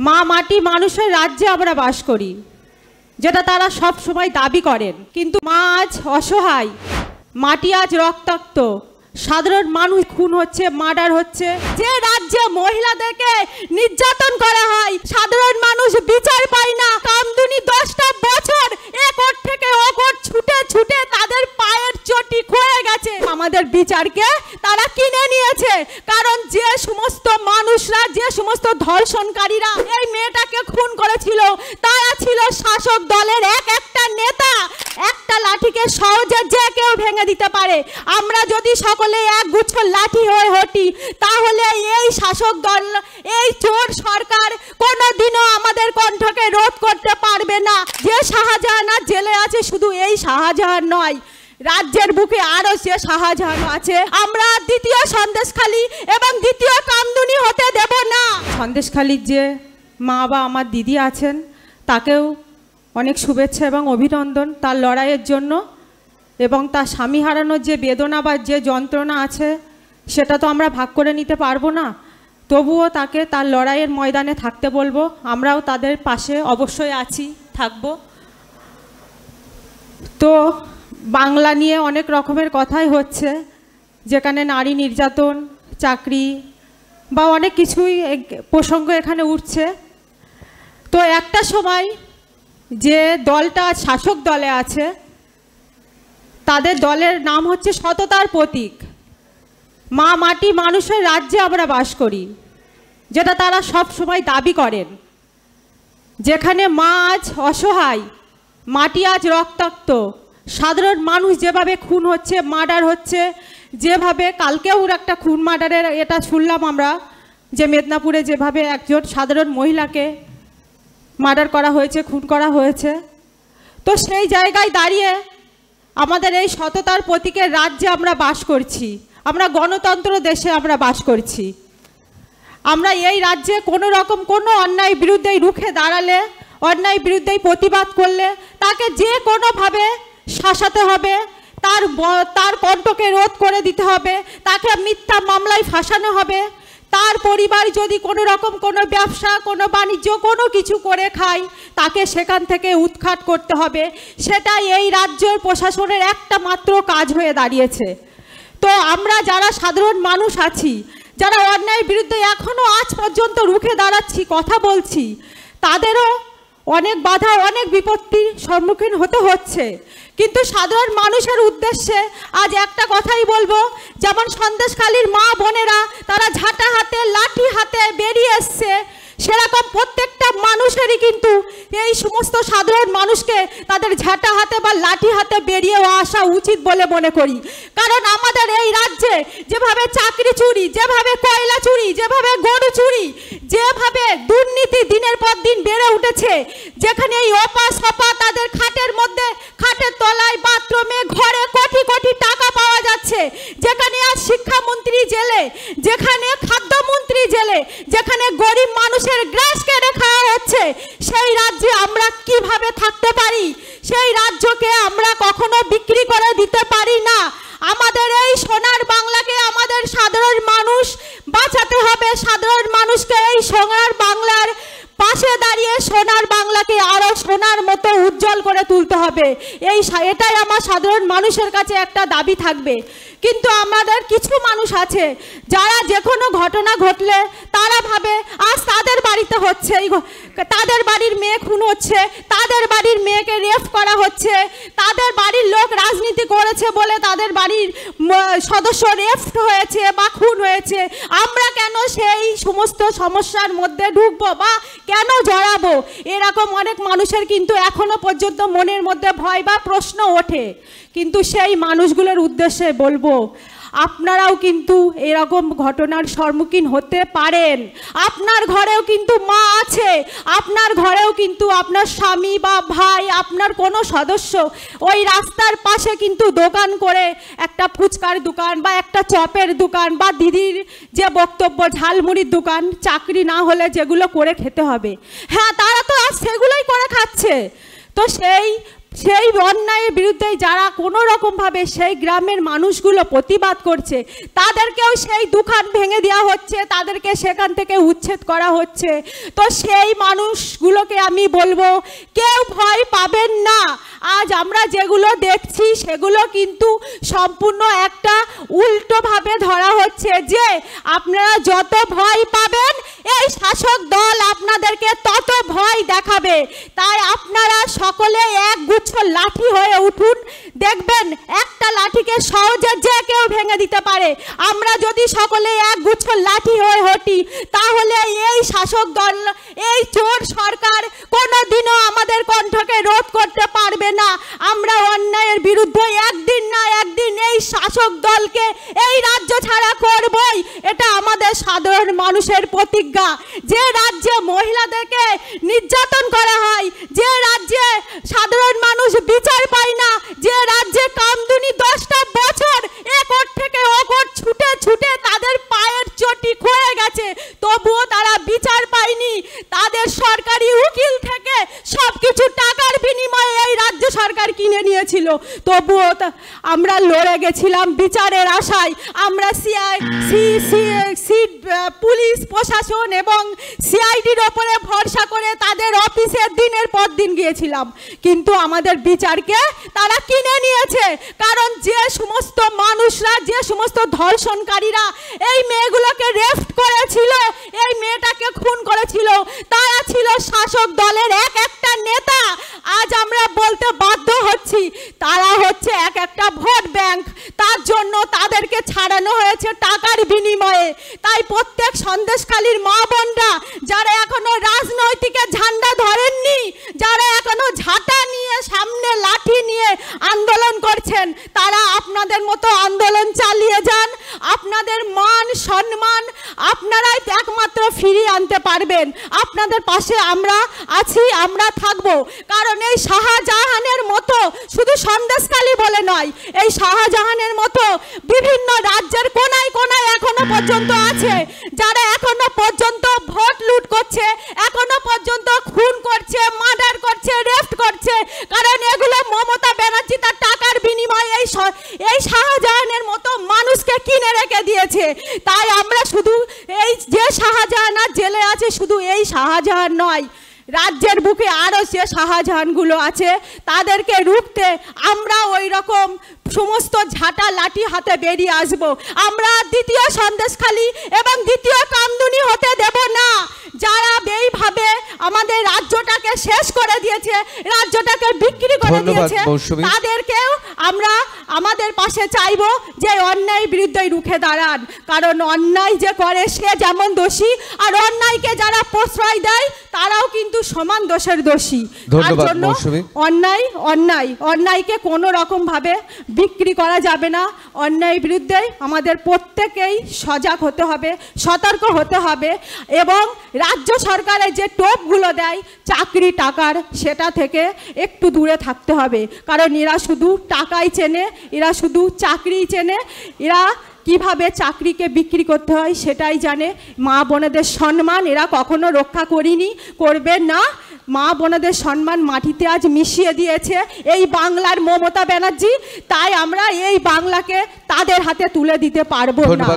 মা মাটি মানুষের রাজ্যে আমরা বাস করি, যেটা তারা সব সময় দাবি করেন। কিন্তু মা আজ অসহায়, মাটি আজ রক্তাক্ত, সাধারণ মানুষ খুন হচ্ছে, মার্ডার হচ্ছে। যে রাজ্যে মহিলাদেরকে নির্যাতন করা হয়, সাধারণ মানুষ বিচার পায় না। কামদুনি 10টা বছর একর থেকে ওকর ছুটে ছুটে তাদের পায়ের চটি ক্ষয়ে গেছে। আমাদের বিচারকে তারা কিনে নিয়েছে, কারণ যে সমস্ত মানুষরা, যে সমস্ত ধর্ষণকারীরা এই মেয়েটাকে খুন করেছিল, তারা ছিল শাসক দলের একটা নেতা। একটা লাঠিকে সহজে যে কেউ ভেঙে দিতে পারে। আমরা যদি সকলে একগুচ্ছ লাঠি হয়ে হটি, তাহলে এই শাসক দল, এই চোর সরকার কোনোদিনও আমাদের কণ্ঠকে রোধ করতে পারবে না। যে শাহজাহান আর জেলে আছে, শুধু এই শাহজাহান নয়, রাজ্যের বুকে আরো যে শাহজাহান আছে। আমরা দ্বিতীয় সন্দেশখালী এবং দ্বিতীয় কামদুনি হতে দেব না। সন্দেশখালীর যে মা বা আমার দিদি আছেন, তাকেও অনেক শুভেচ্ছা এবং অভিনন্দন তার লড়াইয়ের জন্য। এবং তার স্বামী হারানোর যে বেদনা বা যে যন্ত্রণা আছে, সেটা তো আমরা ভাগ করে নিতে পারবো না। তবুও তাকে তার লড়াইয়ের ময়দানে থাকতে বলবো। আমরাও তাদের পাশে অবশ্যই আছি, থাকব। তো বাংলা নিয়ে অনেক রকমের কথাই হচ্ছে, যেখানে নারী নির্যাতন, চাকরি বা অনেক কিছুই প্রসঙ্গ এখানে উঠছে। তো একটা সময় যে দলটা শাসক দলে আছে, তাদের দলের নাম হচ্ছে সততার প্রতীক। মা মাটি মানুষের রাজ্যে আমরা বাস করি, যেটা তারা সব সময় দাবি করেন। যেখানে মা আজ অসহায়, মাটি আজ রক্তাক্ত, সাধারণ মানুষ যেভাবে খুন হচ্ছে, মার্ডার হচ্ছে, যেভাবে কালকেও একটা খুন মার্ডারের এটা শুনলাম আমরা, যে মেদিনীপুরে যেভাবে একজন সাধারণ মহিলাকে মার্ডার করা হয়েছে, খুন করা হয়েছে। তো সেই জায়গায় দাঁড়িয়ে আমাদের এই সততার প্রতীকের রাজ্যে আমরা বাস করছি, আমরা গণতন্ত্র দেশে আমরা বাস করছি। আমরা এই রাজ্যে কোনো রকম কোনো অন্যায় বিরুদ্ধেই রুখে দাঁড়ালে, অন্যায় বিরুদ্ধেই প্রতিবাদ করলে তাকে যে কোনোভাবে শাসাতে হবে, তার কণ্ঠকে রোধ করে দিতে হবে, তাকে মিথ্যা মামলায় ফাঁসানো হবে। তার পরিবার যদি কোনো রকম কোনো ব্যবসা, কোনো বাণিজ্য, কোনো কিছু করে খায়, তাকে সেখান থেকে উৎখাত করতে হবে। সেটাই এই রাজ্যের প্রশাসনের একটা মাত্র কাজ হয়ে দাঁড়িয়েছে। তো আমরা যারা সাধারণ মানুষ আছি, যারা অন্যায়ের বিরুদ্ধে এখনও আজ পর্যন্ত রুখে দাঁড়াচ্ছি, কথা বলছি, তাদেরও অনেক বাধা, অনেক বিপত্তির সম্মুখীন হতে হচ্ছে। কিন্তু সাধারণ মানুষের উদ্দেশ্যে আজ একটা কথাই বলবো, যেমন সন্দেশখালীর মা বোনেরা তারা ঝাঁটা হাতে, লাঠি হাতে বেরিয়ে এসছে, সেরকম প্রত্যেকটা মানুষেরই কিন্তু এই সমস্ত সাধারণ মানুষকে তাদের ঝাঁটা হাতে বা লাঠি হাতে বেরিয়ে আসা উচিত বলে মনে করি। কারণ আমাদের এই রাজ্যে যেভাবে চাকরি চুরি, যেভাবে কয়লা চুরি, যেভাবে গরু চুরি, যেভাবে দুর্নীতি দিনের পর দিন বেড়ে উঠেছে, যেখানে এই অপা সপা তাদের খাটের মধ্যে, খাটের তলায়, বাথরুমে, ঘরে কোটি কোটি টাকা পাওয়া যাচ্ছে, যেখানে আজ শিক্ষামন্ত্রী জেলে, যেখানে খাদ্যমন্ত্রী জেলে, যেখানে গরিব মানুষের গ্রাস কেটে খাওয়া হচ্ছে, সেই রাজ্যে আমরা কিভাবে থাকতে পারি? সেই রাজ্যকে আমরা কখনো বিক্রি করে দিতে পারি না। আমাদের এই সোনার বাংলাকে আমাদের সাধারণ মানুষ বাঁচাতে হবে। সাধারণ মানুষকে এই সোনার বাংলার পাশে দাঁড়িয়ে সোনার বাংলাকে আরো সোনার মতো উজ্জ্বল করে তুলতে হবে। এটাই আমার সাধারণ মানুষের কাছে একটা দাবি থাকবে। কিন্তু আমাদের কিছু মানুষ আছে যারা যে কোনো ঘটনা ঘটলে তারা ভাবে আজ তাদের বাড়িতে হচ্ছে, তাদের বাড়ির মেয়ে খুন হচ্ছে, তাদের বাড়ির মেয়েকে রেপ করা হচ্ছে, তাদের বাড়ির লোক রাজনীতি করেছে বলে তাদের বাড়ির সদস্য রেপ হয়েছে বা খুন হয়েছে, আমরা কেন সেই সমস্ত সমস্যার মধ্যে ঢুকবো বা কেন জড়াবো? এরকম অনেক মানুষের কিন্তু এখনো পর্যন্ত মনের মধ্যে ভয় বা প্রশ্ন ওঠে। কিন্তু সেই মানুষগুলোর উদ্দেশ্যে বলবো, আপনারাও কিন্তু এরকম ঘটনার সম্মুখীন হতে পারেন। আপনার ঘরেও কিন্তু মা আছে, আপনার ঘরেও কিন্তু আপনার স্বামী বা ভাই, আপনার কোনো সদস্য ওই রাস্তার পাশে কিন্তু দোকান করে, একটা ফুচকার দোকান বা একটা চপের দোকান বা দিদির যে বক্তব্য ঝালমুড়ির দোকান, চাকরি না হলে যেগুলো করে খেতে হবে, হ্যাঁ তারা তো আজ সেগুলোই করে খাচ্ছে। তো সেই অন্যায়ের বিরুদ্ধে যারা কোনো রকমভাবে সেই গ্রামের মানুষগুলো প্রতিবাদ করছে, তাদেরকেও সেই দোকান ভেঙে দেওয়া হচ্ছে, তাদেরকে সেখান থেকে উচ্ছেদ করা হচ্ছে। তো সেই মানুষগুলোকে আমি বলবো, কেউ ভয় পাবেন না। আজ আমরা যেগুলো দেখছি সেগুলো কিন্তু সম্পূর্ণ একটা উল্টোভাবে ধরা হচ্ছে, যে আপনারা যত ভয় পাবেন এই শাসক দল আপনাদেরকে তত ভয় দেখাবে। তাই আপনারা সকলে এক গুচ্ছ লাঠি হয়ে উঠুন, দেখবেন একটা লাঠিকে সহজে যে কেউ ভেঙে দিতে পারে। আমরা যদি সকলে এক গুচ্ছ লাঠি হয়ে হটি, তাহলে এই শাসক দল, এই চোর সরকার কোনোদিনও আমাদের কণ্ঠকে রোধ করতে পারবে না। আমরা অন্যায়ের বিরুদ্ধে একদিন না একদিন এই শাসক দলকে এই রাজ্য ছাড়া করবই। এটা আমাদের সাধারণ মানুষের প্রতিজ্ঞা। যে রাজ্যে মহিলাদেরকে নির্যাতন করা হয়, যে রাজ্যে সাধারণ মানুষ বিচার পায় না, যে রাজ্যে কামদুনি 10টা বছর একর থেকে ওকর ছুটে ছুটে তাদের পায়ের চটি ক্ষয়ে গেছে, তবুও তারা বিচার পায়নি। তাদের সরকারি উকিল থেকে সবকিছু টাকার বিনিময়ে এই রাজ্য সরকার কিনে নিয়েছিল, তবুও আমরা লড়ে গেছিলাম বিচারের আশায়। আমরা পুলিশ প্রশাসন এবং সিআইডির ওপরে ভরসা করে তাদের অফিসে দিনের পর দিন গিয়েছিলাম, কিন্তু আমাদের বিচারকে তারা কিনে নিয়েছে। কারণ যে সমস্ত মানুষরা, যে সমস্ত ধর্ষণকারীরা এই মেয়েগুলোকে রেপ করেছিল, এই মেয়েটাকে খুন করেছিল, তারা ছিল শাসক দলের এক একটা নেতা। আজ আমরা বলতে বাধ্য হচ্ছি, তারা হচ্ছে এক একটা ভোট ব্যাংক। তার জন্য তাদেরকে ছাড়ানো হয়েছে টাকার বিনিময়ে। তাই প্রত্যেক সন্দেশখালীর মা বোনরা যারা এখনো রাজনৈতিক ঝান্ডা ধরেননি, যারা এখনো ঝাঁটা নিয়ে সামনে লাঠি নিয়ে আন্দোলন করছেন, তারা আপনাদের মতো আন্দোলন চালিয়ে যান। আপনাদের মান সম্মান আপনারাই একমাত্র ফিরিয়ে আনতে পারবেন। আপনাদের পাশে আমরা আছি, আমরা থাকবো। কারণ এই শাহজাহানের মতো শুধু সন্দেশখালী বলে নয়, এই শাহজাহানের মতো বিভিন্ন রাজ্যের কোনায় কোনায় এখনো পর্যন্ত আছে, যারা এখনো পর্যন্ত ভোট লুট করছে, এখনো পর্যন্ত খুন করছে, মার্ডার করছে, রেপ করছে। কারণ এগুলো মমতা ব্যানার্জি তার টাকার বিনিময়ে এই শাহজাহানের মতো মানুষকে কিনে রেখে দিয়েছে। তাই আমরা শুধু এই যে শাহজাহান আর জেলে আছে, শুধু এই শাহজাহান নয়, রাজ্যের বুকে আরও যে শাহজাহানগুলো আছে তাদেরকে রুখতে আমরা ওই রকম সমস্ত ঝাঁটা লাঠি হাতে বেরিয়ে আসব। আমরা দ্বিতীয় সন্দেশখালী এবং দ্বিতীয় কামদুনি হতে দেব না। যারা এইভাবে আমাদের রাজ্যটাকে শেষ করে দিয়েছে, রাজ্যটাকে বিক্রি করে দিয়েছে, তাদেরকেও আমরা আমাদের পাশে চাইব যে অন্যায় বিরুদ্ধে রুখে দাঁড়ান। কারণ অন্যায় যে করে সে যেমন দোষী, আর অন্যায়কে যারা প্রশ্রয় দেয় তারাও কিন্তু সমান দোষের দোষী। তার জন্য অন্যায়কে কোনো রকম ভাবে বিক্রি করা যাবে না। অন্যায়ের বিরুদ্ধে আমাদের প্রত্যেকেই সজাগ হতে হবে, সতর্ক হতে হবে, এবং রাজ্য সরকারের যে টোপগুলো দেয় চাকরি টাকার, সেটা থেকে একটু দূরে থাকতে হবে। কারণ এরা শুধু টাকাই চেনে, এরা শুধু চাকরিই চেনে, এরা কিভাবে চাকরিকে বিক্রি করতে হয় সেটাই জানে। মা বোনেদের সম্মান এরা কখনো রক্ষা করবে না। মা বোনেদের সম্মান মাটিতে আজ মিশিয়ে দিয়েছে এই বাংলার মমতা ব্যানার্জি। তাই আমরা এই বাংলাকে তাদের হাতে তুলে দিতে পারবো না।